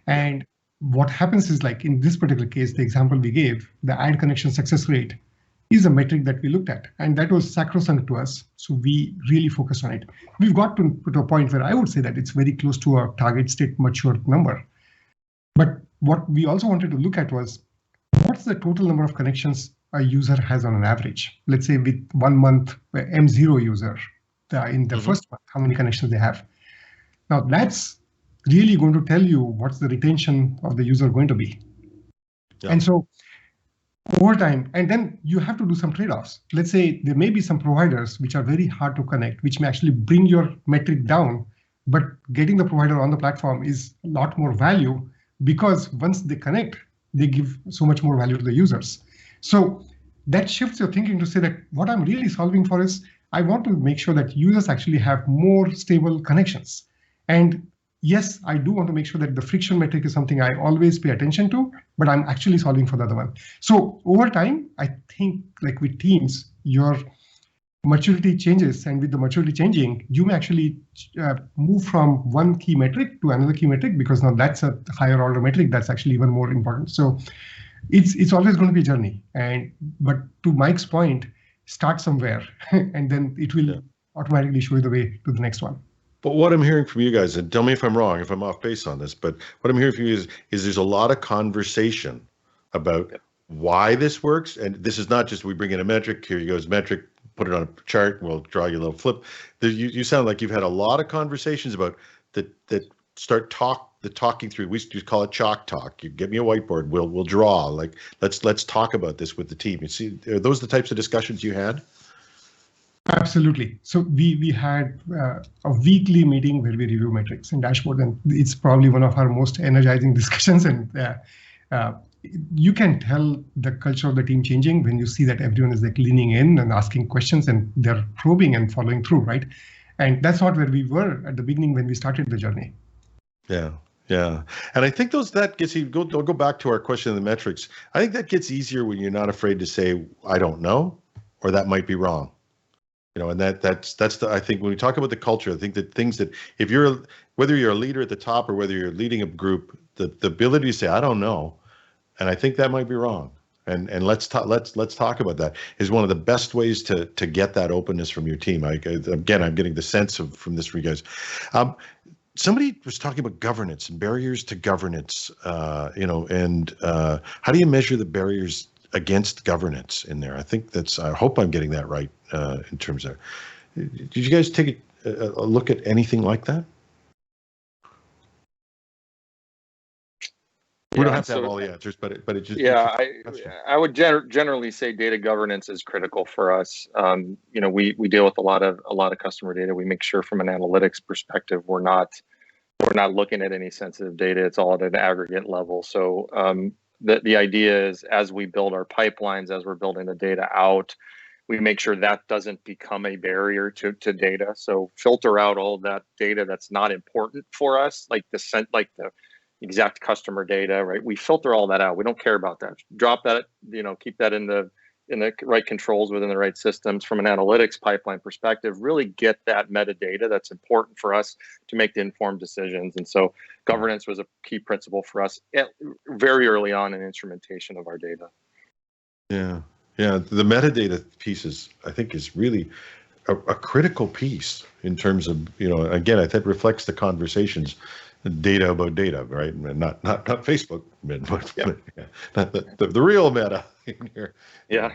And what happens is, in this particular case, the example we gave, the ad connection success rate is a metric that we looked at, and that was sacrosanct to us. So we really focused on it. We've got to a point where I would say that it's very close to our target state mature number. But what we also wanted to look at was, what's the total number of connections a user has on an average? Let's say with 1 month M0 user, in the first month, how many connections they have. Now that's really going to tell you what's the retention of the user going to be. Yeah. And so over time, and then you have to do some trade-offs. Let's say there may be some providers which are very hard to connect, which may actually bring your metric down, but getting the provider on the platform is a lot more value, because once they connect, they give so much more value to the users. So that shifts your thinking to say that what I'm really solving for is, I want to make sure that users actually have more stable connections. And yes, I do want to make sure that the friction metric is something I always pay attention to, but I'm actually solving for the other one. So over time, I think with teams, your maturity changes, and with the maturity changing, you may actually move from one key metric to another key metric, because now that's a higher order metric that's actually even more important. So it's always going to be a journey. But to Mike's point, start somewhere, and then it will automatically show you the way to the next one. But what I'm hearing from you guys, and tell me if I'm wrong, if I'm off base on this, but what I'm hearing from you is there's a lot of conversation about why this works. And this is not just we bring in a metric, here you goes metric, put it on a chart, and we'll draw you a little flip. You sound like you've had a lot of conversations about that start talking through. We used to call it chalk talk. You get me a whiteboard, we'll draw. Like let's talk about this with the team. You see, are those the types of discussions you had? Absolutely. So we had a weekly meeting where we review metrics and dashboard, and it's probably one of our most energizing discussions. And you can tell the culture of the team changing when you see that everyone is like leaning in and asking questions, and they're probing and following through, right? And that's not where we were at the beginning when we started the journey. Yeah. And I think that gets you, I'll go back to our question of the metrics. I think that gets easier when you're not afraid to say, I don't know, or that might be wrong. And that's I think when we talk about the culture, I think that things that whether you're a leader at the top or whether you're leading a group, the ability to say, I don't know, and I think that might be wrong. And let's talk about that is one of the best ways to get that openness from your team. Again, I'm getting the sense from this for you guys. Somebody was talking about governance and barriers to governance, and how do you measure the barriers against governance in there? I hope I'm getting that right in terms of, did you guys take a look at anything like that? We don't have to have all the answers, but it just. Yeah, I would generally say data governance is critical for us. We deal with a lot of customer data. We make sure from an analytics perspective, we're not looking at any sensitive data. It's all at an aggregate level. So the idea is, as we build our pipelines, as we're building the data out, we make sure that doesn't become a barrier to data. So filter out all that data that's not important for us, like the exact customer data, right? We filter all that out. We don't care about that. Drop that, keep that in the right controls within the right systems. From an analytics pipeline perspective, really get that metadata that's important for us to make the informed decisions. And so governance was a key principle for us very early on in instrumentation of our data. Yeah. The metadata piece I think is really a critical piece in terms of, again, I think reflects the conversations. Data about data, right? Not Facebook, but the real meta in here. Yeah.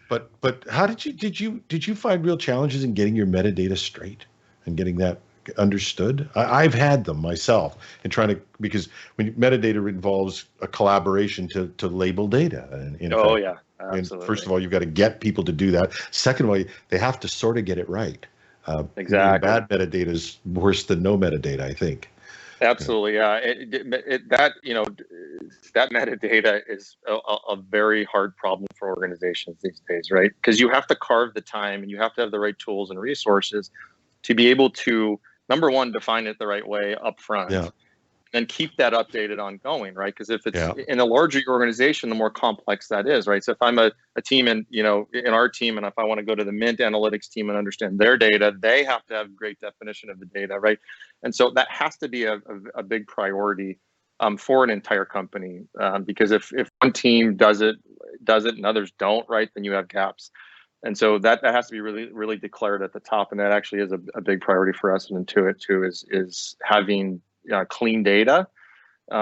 But how did you find real challenges in getting your metadata straight and getting that understood? I've had them myself in trying to, because when metadata involves a collaboration to label data. And yeah, absolutely. And first of all, you've got to get people to do that. Second of all, they have to sort of get it right. Exactly. Bad metadata is worse than no metadata, I think. Absolutely, yeah. That metadata is a very hard problem for organizations these days, right? Because you have to carve the time and you have to have the right tools and resources to be able to, number one, define it the right way up front. And keep that updated ongoing, right? Because if it's in a larger organization, the more complex that is, right? So if I'm a team in our team, and if I want to go to the Mint analytics team and understand their data, they have to have great definition of the data, right? And so that has to be a big priority for an entire company, because if one team does it and others don't, right, then you have gaps. And so that has to be really, really declared at the top. And that actually is a big priority for us and Intuit too, is having clean data,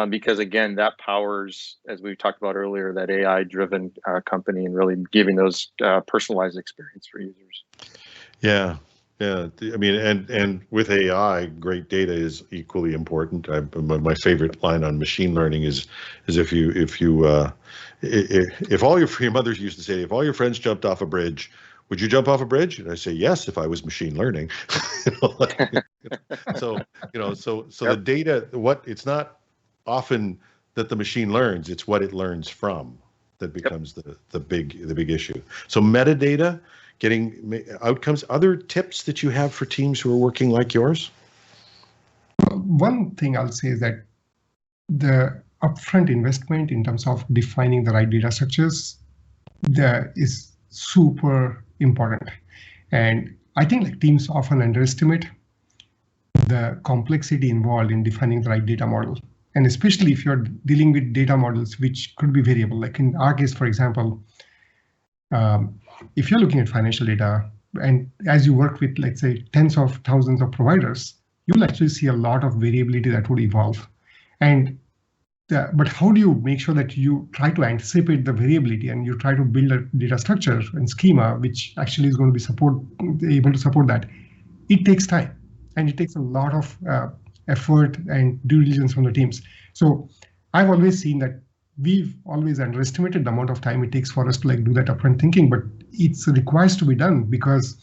because again, that powers, as we talked about earlier, that AI-driven company and really giving those personalized experience for users. Yeah. I mean, and with AI, great data is equally important. My favorite line on machine learning is if all your mothers used to say, if all your friends jumped off a bridge, would you jump off a bridge? And I say, yes, if I was machine learning. So the data, it's not often that the machine learns, it's what it learns from that becomes the big issue. So metadata, getting outcomes. Other tips that you have for teams who are working like yours? One thing I'll say is that the upfront investment in terms of defining the right data structures is super important. And I think teams often underestimate the complexity involved in defining the right data model. And especially if you're dealing with data models, which could be variable. Like in our case, for example, if you're looking at financial data, and as you work with, let's say, tens of thousands of providers, you'll actually see a lot of variability that would evolve. And but how do you make sure that you try to anticipate the variability and you try to build a data structure and schema which actually is going to be able to support that? It takes time, and it takes a lot of effort and due diligence from the teams. So I've always seen that we've always underestimated the amount of time it takes for us to like do that upfront thinking, but it requires to be done because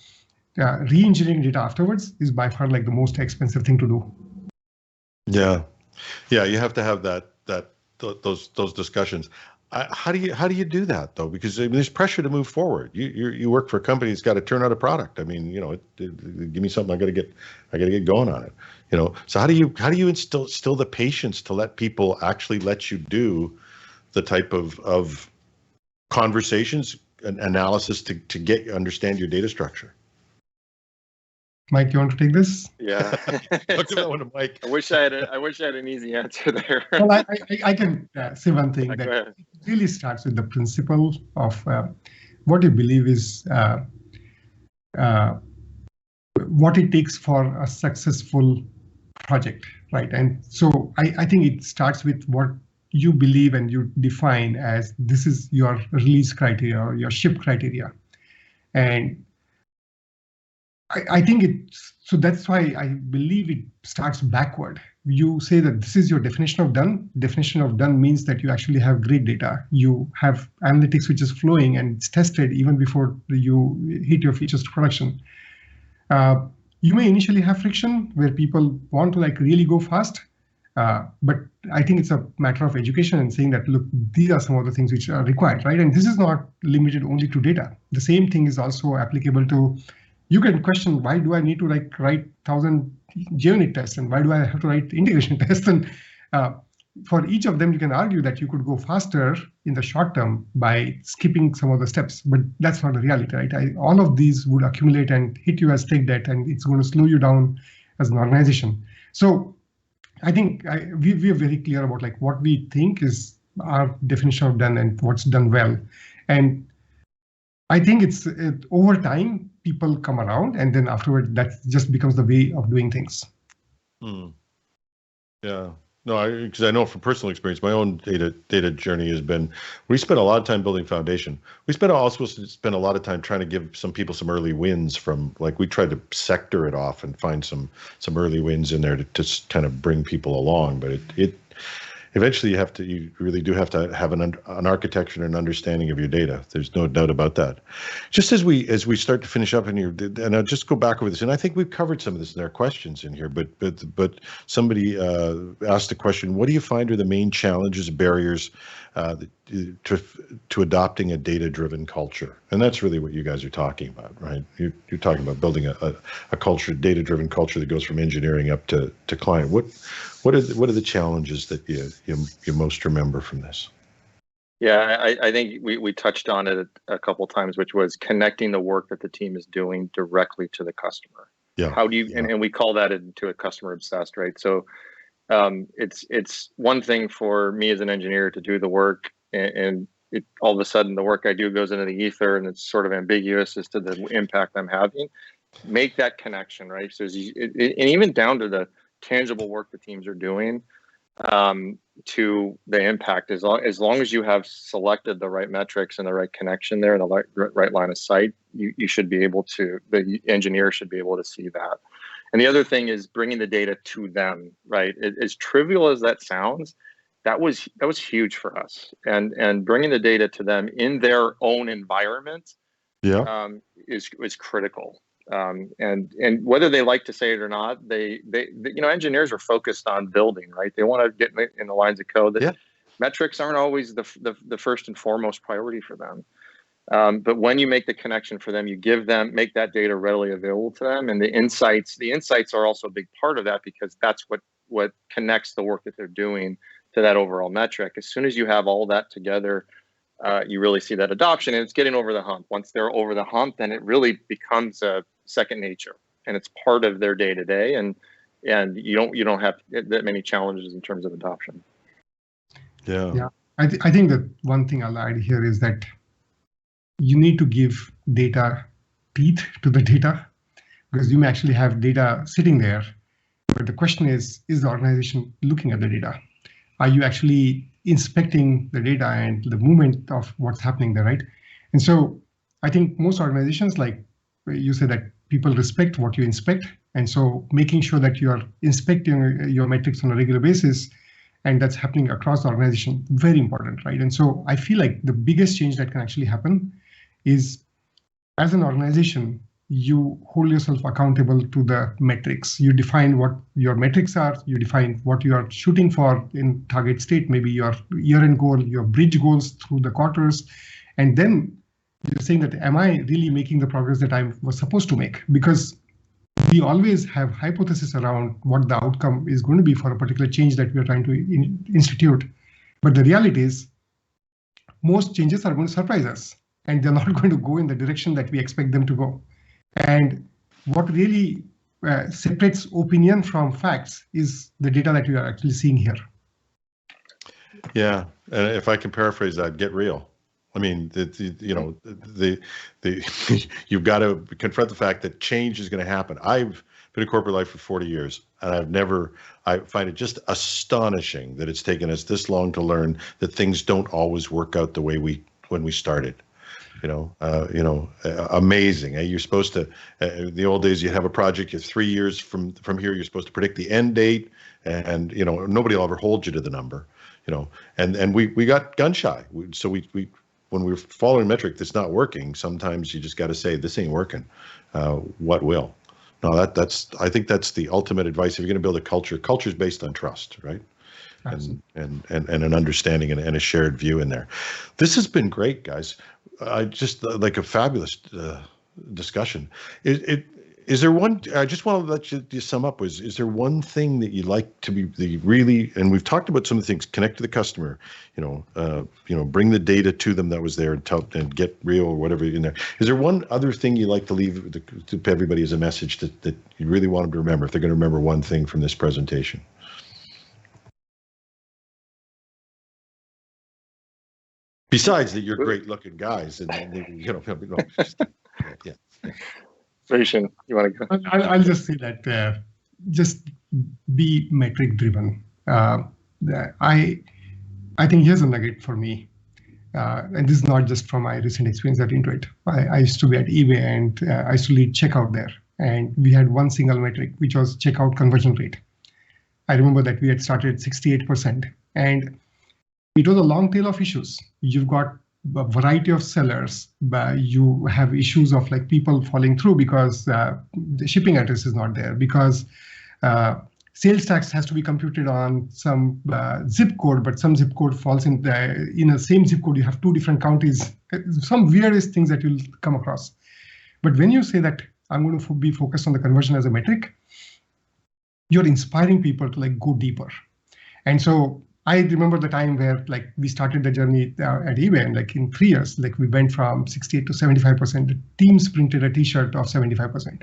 re-engineering data afterwards is by far like the most expensive thing to do. Yeah, you have to have those discussions. How do you do that though? Because I mean, there's pressure to move forward. You work for a company that's got to turn out a product. I mean, give me something. I got to get going on it. So how do you instill the patience to let people actually let you do the type of conversations and analysis to understand your data structure? Mike, you want to take this? Yeah. Look at that one to Mike. I wish I had an easy answer there. Well, I can say one thing, that it really starts with the principle of what you believe is what it takes for a successful project, right? And so I think it starts with what you believe and you define as this is your release criteria or your ship criteria. And I think so that's why I believe it starts backward. You say that this is your definition of done. Definition of done means that you actually have great data. You have analytics which is flowing and it's tested even before you hit your features to production. You may initially have friction where people want to like really go fast, but I think it's a matter of education and saying that, look, these are some of the things which are required, right? And this is not limited only to data. The same thing is also applicable to, you can question, why do I need to like write 1,000 JUnit tests and why do I have to write integration tests? And for each of them, you can argue that you could go faster in the short term by skipping some of the steps, but that's not the reality, right? All of these would accumulate and hit you as tech debt, and it's going to slow you down as an organization. So I think we are very clear about like what we think is our definition of done and what's done well. And I think it's over time, people come around, and then afterward, that just becomes the way of doing things. Yeah. No, because I know from personal experience, my own data journey has been, we spent a lot of time building foundation. We also spent a lot of time trying to give some people some early wins from, like, we tried to sector it off and find some early wins in there to just kind of bring people along. But it eventually you really do have to have an architecture and an understanding of your data. There's no doubt about that. Just as we start to finish up in here, and I'll just go back over this, and I think we've covered some of this in our questions in here, but somebody asked the question, what do you find are the main challenges, barriers to adopting a data-driven culture? And that's really what you guys are talking about, right? You're talking about building a culture, data-driven culture that goes from engineering up to client. What are the challenges that you most remember from this? Yeah, I think we touched on it a couple times, which was connecting the work that the team is doing directly to the customer. Yeah. How do you, and we call that into a customer obsessed, right? So it's one thing for me as an engineer to do the work, and all of a sudden the work I do goes into the ether and it's sort of ambiguous as to the impact I'm having. Make that connection, right? So and even down to the tangible work the teams are doing, to the impact, as long as you have selected the right metrics and the right connection there and the right line of sight, you should be able to, the engineer should be able to see that. And the other thing is bringing the data to them, right? As trivial as that sounds, that was huge for us, and bringing the data to them in their own environment, is critical. And whether they like to say it or not, they engineers are focused on building, right? They want to get in the lines of code. That metrics aren't always the first and foremost priority for them. But when you make the connection for them, you make that data readily available to them, and the insights are also a big part of that, because that's what connects the work that they're doing to that overall metric. As soon as you have all that together, you really see that adoption, and it's getting over the hump. Once they're over the hump, then it really becomes a second nature, and it's part of their day-to-day, and and you don't have that many challenges in terms of adoption. Yeah. I think that one thing I'll add here is that you need to give data teeth to the data, because you may actually have data sitting there, but the question is the organization looking at the data? Are you actually inspecting the data and the movement of what's happening there, right? And so I think most organizations, like you said, that people respect what you inspect. And so making sure that you are inspecting your metrics on a regular basis, and that's happening across the organization, very important, right? And so I feel like the biggest change that can actually happen is, as an organization, you hold yourself accountable to the metrics. You define what your metrics are, you define what you are shooting for in target state, maybe your year-end goal, your bridge goals through the quarters, and then you're saying that, am I really making the progress that I was supposed to make? Because we always have hypotheses around what the outcome is going to be for a particular change that we are trying to institute. But the reality is, most changes are going to surprise us, and they're not going to go in the direction that we expect them to go. And what really separates opinion from facts is the data that you are actually seeing here. Yeah, and if I can paraphrase that, get real. I mean, you've got to confront the fact that change is going to happen. I've been in corporate life for 40 years, and I find it just astonishing that it's taken us this long to learn that things don't always work out the way when we started. Amazing. You're supposed to, the old days, you have a project, you're 3 years from here, you're supposed to predict the end date, and nobody will ever hold you to the number, and we got gun shy. So we when we're following metric that's not working, sometimes you just got to say, this ain't working. What will? No, I think that's the ultimate advice. If you're going to build a culture is based on trust, right? And an understanding and a shared view in there. This has been great, guys. I just like a fabulous discussion. Is there one? I just want to let you sum up. Is there one thing that you like to be the really? And we've talked about some of the things. Connect to the customer. Bring the data to them that was there and get real or whatever in there. Is there one other thing you like to leave to everybody as a message that you really want them to remember if they're going to remember one thing from this presentation? Besides that, you're great-looking guys, and yeah. Bhushan, you want to go? I'll just say that just be metric-driven. I think here's a nugget for me, and this is not just from my recent experience at Intuit. I used to be at eBay, and I used to lead checkout there, and we had one single metric, which was checkout conversion rate. I remember that we had started at 68%, and it was a long tail of issues. You've got a variety of sellers, but you have issues of like people falling through because the shipping address is not there, because sales tax has to be computed on some zip code, but some zip code falls in a same zip code. You have two different counties, some weirdest things that you'll come across. But when you say that I'm going to be focused on the conversion as a metric, you're inspiring people to like go deeper. And so I remember the time where like we started the journey at eBay, and like in 3 years, like we went from 68 to 75%. The teams printed a T-shirt of 75%.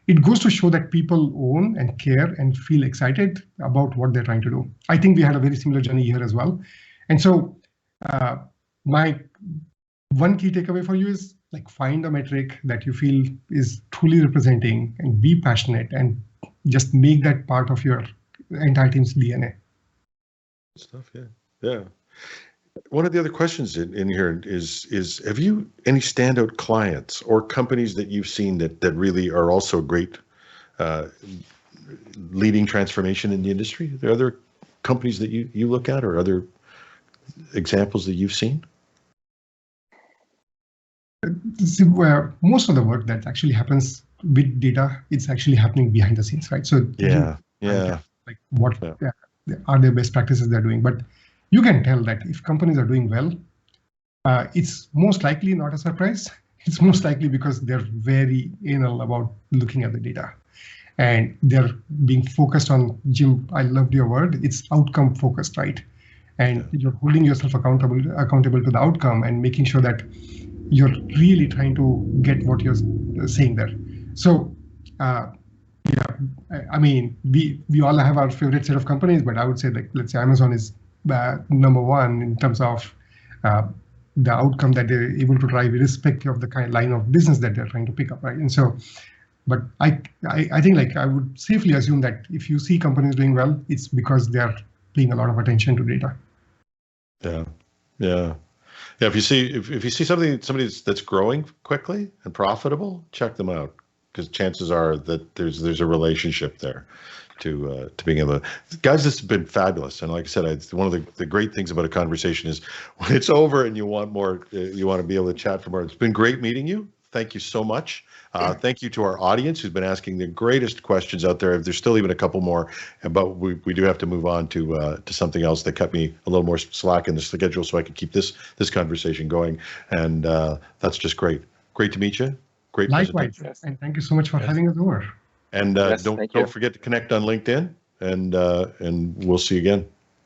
It goes to show that people own and care and feel excited about what they're trying to do. I think we had a very similar journey here as well. And so my one key takeaway for you is like find a metric that you feel is truly representing, and be passionate, and just make that part of your entire team's DNA. Stuff, yeah. One of the other questions in here is have you any standout clients or companies that you've seen that really are also great leading transformation in the industry? Are there other companies that you look at, or other examples that you've seen? Where most of the work that actually happens with data, it's actually happening behind the scenes, right? So like what are their best practices they're doing, but you can tell that if companies are doing well, it's most likely not a surprise. It's most likely because they're very anal about looking at the data, and they're being focused on, Jim, I loved your word, it's outcome focused, right? And you're holding yourself accountable to the outcome and making sure that you're really trying to get what you're saying there. So Yeah, I mean, we all have our favorite set of companies, but I would say, like, let's say Amazon is number one in terms of the outcome that they're able to drive, irrespective of the kind of line of business that they're trying to pick up, right? And so, but I think, like, I would safely assume that if you see companies doing well, it's because they are paying a lot of attention to data. Yeah. If you see somebody that's growing quickly and profitable, check them out, because chances are that there's a relationship there to being able to. Guys, this has been fabulous, and like I said, it's one of the great things about a conversation is when it's over and you want more, you want to be able to chat for more. It's been great meeting you. Thank you so much. Thank you to our audience who's been asking the greatest questions out there. There's still even a couple more, but we do have to move on to something else that cut me a little more slack in the schedule so I can keep this conversation going. And that's just great. Great to meet you. Great. Likewise, and thank you so much for having us over. And don't forget to connect on LinkedIn, and we'll see you again.